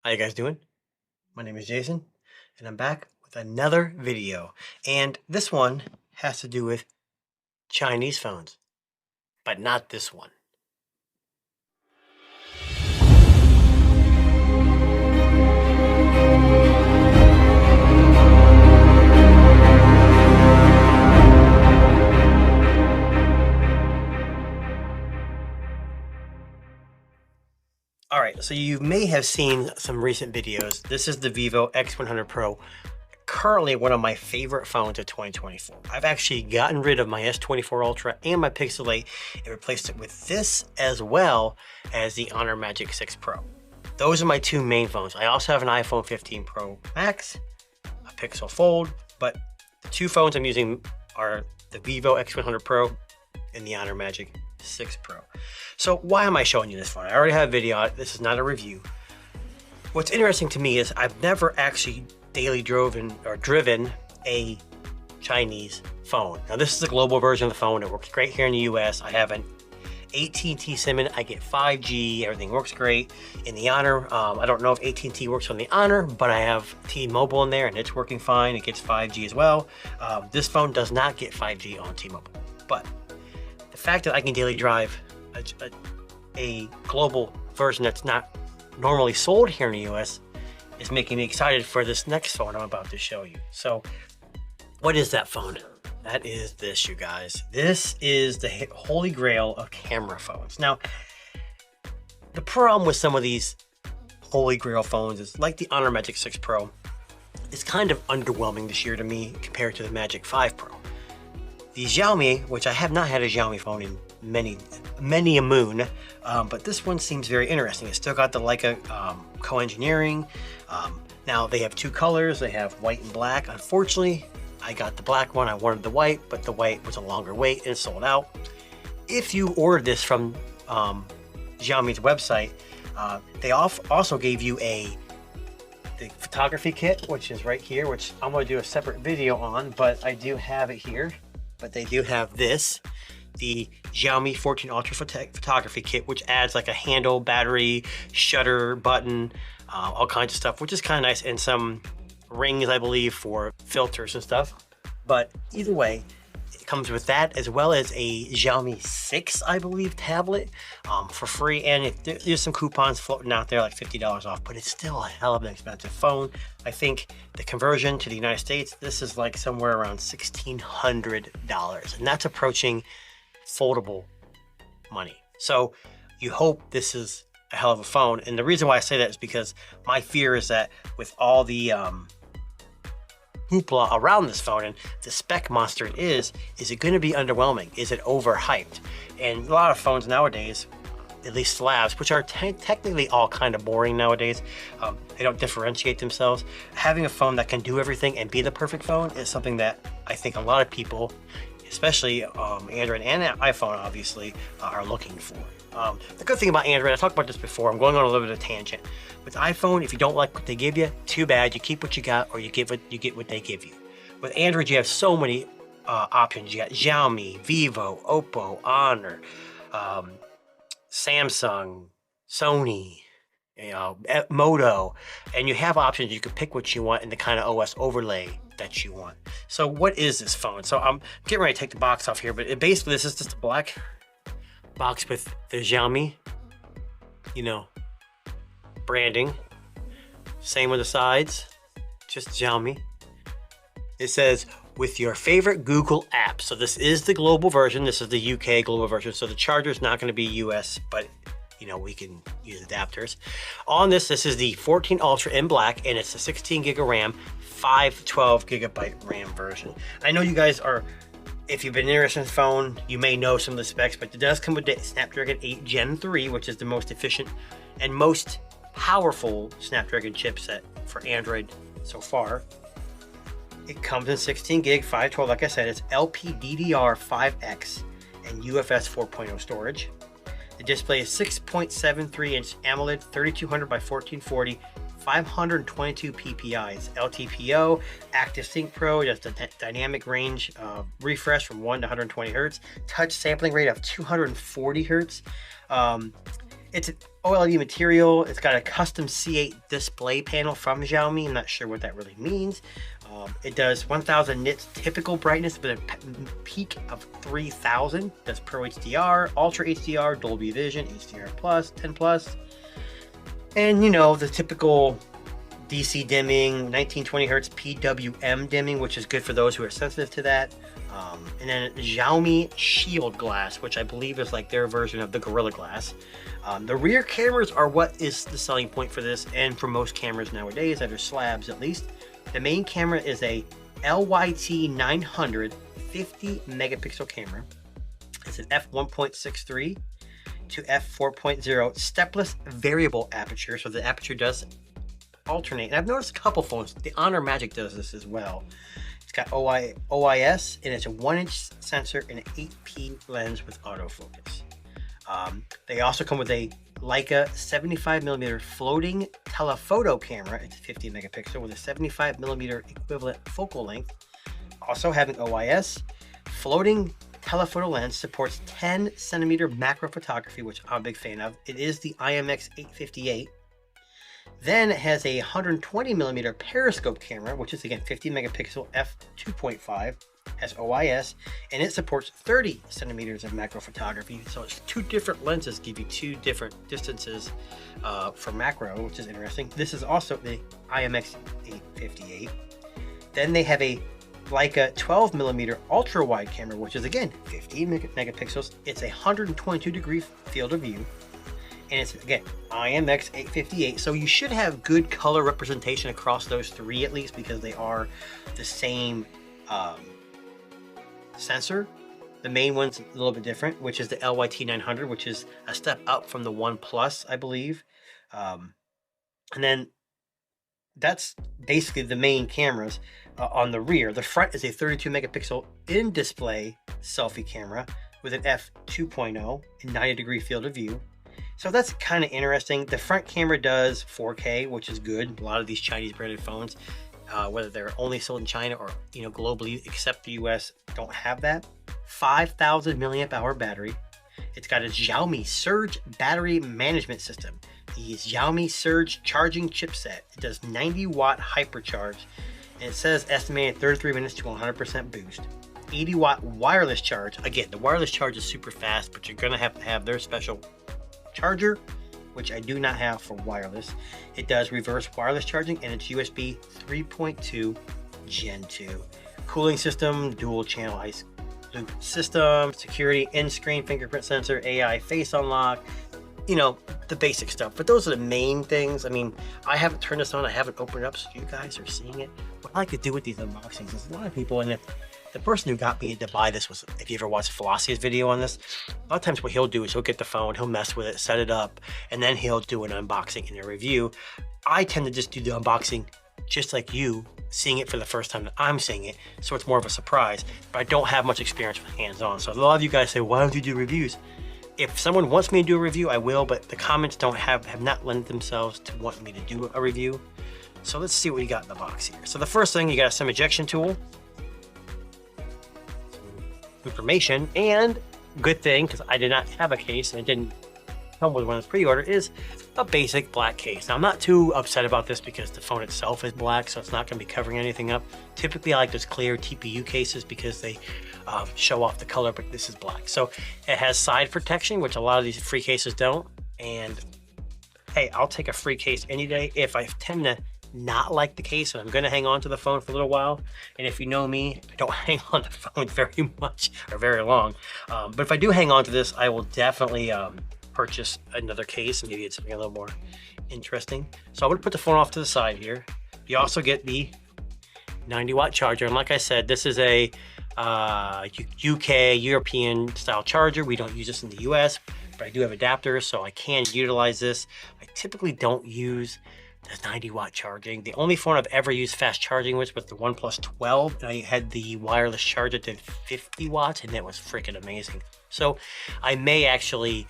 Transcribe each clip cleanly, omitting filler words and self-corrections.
How you guys doing? My name is Jason, and I'm back with another video. And this one has to do with Chinese phones, but not this one. All right, so you may have seen some recent videos. This is the Vivo X100 Pro, currently one of my favorite phones of 2024. I've actually gotten rid of my S24 Ultra and my Pixel 8 and replaced it with this as well as the Honor Magic 6 Pro. Those are my two main phones. I also have an iPhone 15 Pro Max, a Pixel Fold, but the two phones I'm using are the Vivo X100 Pro and the Honor Magic 6 Pro. So why am I showing you this phone? I already have a video on it. This is not a review. What's interesting to me is I've never actually daily driven a Chinese phone. Now this is the global version of the phone. It works great here in the US. I have an AT&T SIM in it. I get 5G. Everything works great. In the Honor, I don't know if AT&T works on the Honor, but I have T-Mobile in there and it's working fine. It gets 5G as well. This phone does not get 5G on T-Mobile, but the fact that I can daily drive a global version that's not normally sold here in the US is making me excited for this next phone I'm about to show you. So what is that phone? That is this, you guys. This is the holy grail of camera phones. Now, the problem with some of these holy grail phones is like the Honor Magic 6 Pro. It's kind of underwhelming this year to me compared to the Magic 5 Pro. The Xiaomi, which I have not had a Xiaomi phone in many a moon, but this one seems very interesting. It's still got the Leica co-engineering. Now they have two colors. They have white and black. Unfortunately, I got the black one. I wanted the white, but the white was a longer wait and sold out. If you ordered this from Xiaomi's website, they also gave you the photography kit, which is right here, which I'm going to do a separate video on, but I do have it here. But they do have this, the Xiaomi 14 Ultra photography kit, which adds like a handle, battery, shutter button, all kinds of stuff, which is kind of nice, and some rings, I believe, for filters and stuff. But either way, it comes with that as well as a Xiaomi 6, I believe, tablet for free. And there's some coupons floating out there, like $50 off, but it's still a hell of an expensive phone. I think the conversion to the United States, this is like somewhere around $1,600, and that's approaching foldable money. So you hope this is a hell of a phone. And the reason why I say that is because my fear is that with all the hoopla around this phone and the spec monster it is it going to be underwhelming? Is it overhyped? And a lot of phones nowadays, at least slabs, which are technically all kind of boring nowadays, they don't differentiate themselves. Having a phone that can do everything and be the perfect phone is something that I think a lot of people, especially Android and iPhone, obviously, are looking for. The good thing about Android, I talked about this before, I'm going on a little bit of a tangent. With iPhone, if you don't like what they give you, too bad. You keep what you got, or you get what they give you. With Android, you have so many options. You got Xiaomi, Vivo, Oppo, Honor, Samsung, Sony, Moto, and you have options. You can pick what you want and the kind of OS overlay that you want. So what is this phone? So I'm getting ready to take the box off here, but basically this is just a black box with the Xiaomi, branding. Same with the sides, just Xiaomi. It says, with your favorite Google app. So this is the global version. This is the UK global version. So the charger is not going to be US, but we can use adapters. On this is the 14 Ultra in black, and it's a 16 gig of RAM, 512 gigabyte RAM version. I know you guys are, if you've been interested in the phone, you may know some of the specs, but it does come with the Snapdragon 8 Gen 3, which is the most efficient and most powerful Snapdragon chipset for Android so far. It comes in 16 gig, 512, like I said, it's LPDDR5X and UFS 4.0 storage. The display is 6.73 inch AMOLED, 3200 by 1440, 522 PPI. It's LTPO, Active Sync Pro, just a dynamic range refresh from 1 to 120 hertz, touch sampling rate of 240 hertz. It's OLED material. It's got a custom C8 display panel from Xiaomi. I'm not sure what that really means. It does 1000 nits typical brightness with a peak of 3000. Does Pro HDR, Ultra HDR, Dolby Vision, HDR Plus, 10 Plus. And you know, the typical DC dimming, 1920 Hertz PWM dimming, which is good for those who are sensitive to that. And then Xiaomi Shield Glass, which I believe is like their version of the Gorilla Glass. The rear cameras are what is the selling point for this, and for most cameras nowadays that are slabs at least. The main camera is a LYT 900 50 megapixel camera. It's an f1.63 to f4.0 stepless variable aperture, so the aperture does alternate. And I've noticed a couple phones, the Honor Magic does this as well. It's got OIS, and it's a 1-inch sensor and an 8P lens with autofocus. They also come with a Leica 75mm floating telephoto camera. It's 50 megapixel with a 75mm equivalent focal length. Also having OIS. Floating telephoto lens supports 10 centimeter macro photography, which I'm a big fan of. It is the IMX858. Then it has a 120mm periscope camera, which is again 50 megapixel f2.5, has OIS, and it supports 30 centimeters of macro photography. So it's two different lenses, give you two different distances for macro, which is interesting. This is also the IMX858. Then they have a Leica 12mm ultra wide camera, which is again 15 megapixels. It's a 122-degree field of view. And it's, again, IMX858. So you should have good color representation across those three at least, because they are the same sensor. The main one's a little bit different, which is the LYT 900, which is a step up from the One Plus, I believe. And then that's basically the main cameras on the rear. The front is a 32 megapixel in-display selfie camera with an f2.0 and 90-degree field of view. So that's kind of interesting. The front camera does 4K, which is good. A lot of these Chinese branded phones, whether they're only sold in China or globally, except the US, don't have that. 5,000 milliamp hour battery. It's got a Xiaomi Surge battery management system. The Xiaomi Surge charging chipset. It does 90 watt hypercharge, and it says estimated 33 minutes to 100% boost. 80 watt wireless charge. Again, the wireless charge is super fast, but you're gonna have to have their special charger, which I do not have for wireless. It does reverse wireless charging, and it's USB 3.2 Gen 2. Cooling system, dual channel ice loop system, security, in-screen fingerprint sensor, AI face unlock, you know, the basic stuff. But those are the main things. I mean, I haven't turned this on, I haven't opened it up, so you guys are seeing it. What I like to do with these unboxings is a lot of people, and if the person who got me to buy this was, if you ever watched Flossia's video on this, a lot of times what he'll do is he'll get the phone, he'll mess with it, set it up, and then he'll do an unboxing and a review. I tend to just do the unboxing just like you, seeing it for the first time that I'm seeing it, so it's more of a surprise, but I don't have much experience with hands-on. So a lot of you guys say, why don't you do reviews? If someone wants me to do a review, I will, but the comments don't have not lent themselves to want me to do a review. So let's see what we got in the box here. So the first thing, you got a SIM ejection tool, information, and good thing, because I did not have a case and it didn't come with one of the pre-order, is a basic black case. Now I'm not too upset about this because the phone itself is black, so it's not going to be covering anything up. Typically I like those clear TPU cases because they show off the color, but this is black. So it has side protection, which a lot of these free cases don't. And hey, I'll take a free case any day. If I tend to not like the case and I'm going to hang on to the phone for a little while, and if you know me, I don't hang on to phones very much or very long, but if I do hang on to this, I will definitely purchase another case and maybe it's something a little more interesting. So I'm going to put the phone off to the side here. You also get the 90 watt charger, and like I said, this is a UK European style charger. We don't use this in the US, but I do have adapters, so I can utilize this. I typically don't use the 90 watt charging. The only phone I've ever used fast charging with was the OnePlus 12, and I had the wireless charger to 50 watts, and it was freaking amazing. So I may actually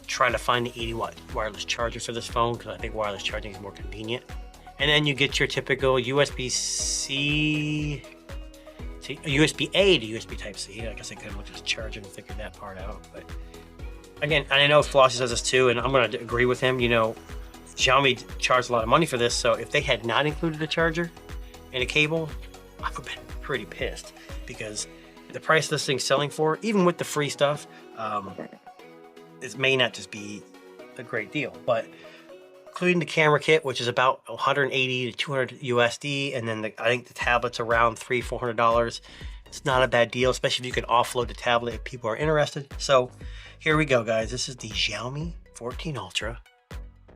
try to find the 80 watt wireless charger for this phone, because I think wireless charging is more convenient. And then you get your typical USB-C, USB-A to USB Type-C. I guess I could have looked at the charger and figured that part out, but Again, and I know Flossie says this too, and I'm going to agree with him. You know, Xiaomi charged a lot of money for this, so if they had not included a charger and a cable, I would have been pretty pissed, because the price this thing's selling for, even with the free stuff, it may not just be a great deal. But including the camera kit, which is about 180 to 200 USD, and then I think the tablet's around $300-400. It's not a bad deal, especially if you can offload the tablet if people are interested. So here we go, guys. This is the Xiaomi 14 Ultra,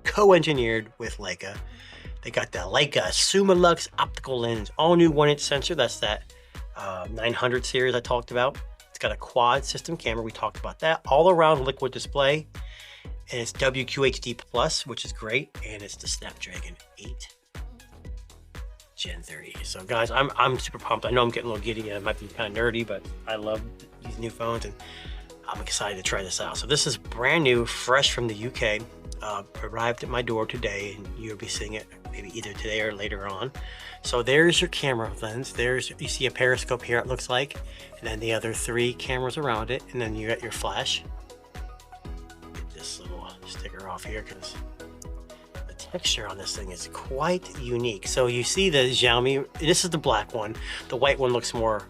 co-engineered with Leica. They got the Leica Summilux optical lens, all new 1-inch sensor. That's that 900 series I talked about. It's got a quad system camera. We talked about that. All around liquid display. And it's WQHD Plus, which is great. And it's the Snapdragon 8 Gen 30. So guys, I'm super pumped. I know I'm getting a little giddy and it might be kind of nerdy, but I love these new phones and I'm excited to try this out. So this is brand new, fresh from the UK. Arrived at my door today, and you'll be seeing it maybe either today or later on. So there's your camera lens. You see a periscope here, it looks like, and then the other 3 cameras around it, and then you got your flash. Get this little sticker off here because the texture on this thing is quite unique. So you see the Xiaomi, this is the black one. The white one looks more,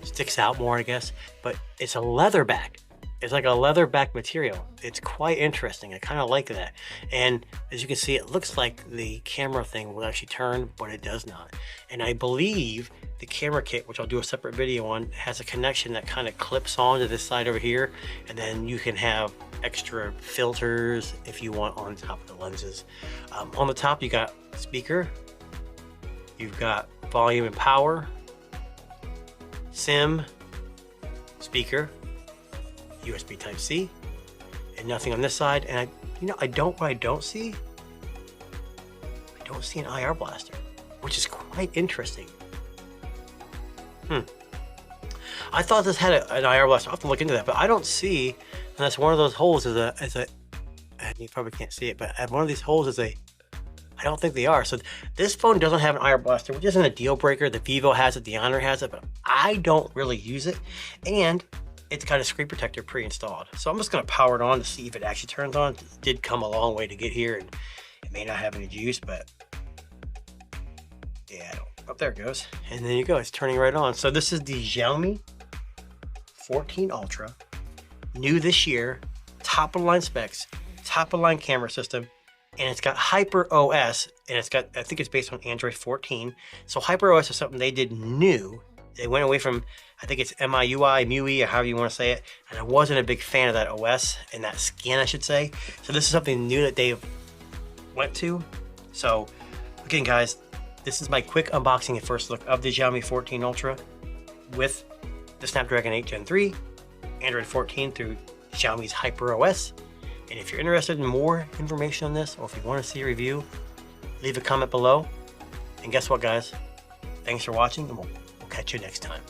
sticks out more, I guess, but it's a leather back. It's like a leather back material. It's quite interesting. I kind of like that. And as you can see, it looks like the camera thing will actually turn, but it does not. And I believe the camera kit, which I'll do a separate video on, has a connection that kind of clips onto this side over here. And then you can have extra filters if you want on top of the lenses. On the top, you got speaker. You've got volume and power, SIM, speaker, USB Type-C, and nothing on this side. And I don't see an IR blaster, which is quite interesting. I thought this had an IR blaster. I'll have to look into that, but I don't see, unless one of those holes is a and you probably can't see it, but one of these holes is I don't think they are. So this phone doesn't have an IR blaster, which isn't a deal breaker. The Vivo has it, the Honor has it, but I don't really use it. And it's got a screen protector pre-installed. So I'm just gonna power it on to see if it actually turns on. It did come a long way to get here, and it may not have any juice, but yeah, oh, there it goes. And there you go, it's turning right on. So this is the Xiaomi 14 Ultra, new this year, top of the line specs, top of the line camera system, and it's got Hyper OS, and it's got, I think it's based on Android 14. So Hyper OS is something they did new. They went away from, I think it's MIUI, or however you want to say it, and I wasn't a big fan of that OS and that skin, I should say. So this is something new that they went to. So again, guys, this is my quick unboxing and first look of the Xiaomi 14 Ultra with the Snapdragon 8 Gen 3, Android 14 through Xiaomi's Hyper OS. And if you're interested in more information on this, or if you want to see a review, leave a comment below. And guess what, guys? Thanks for watching, and we'll catch you next time.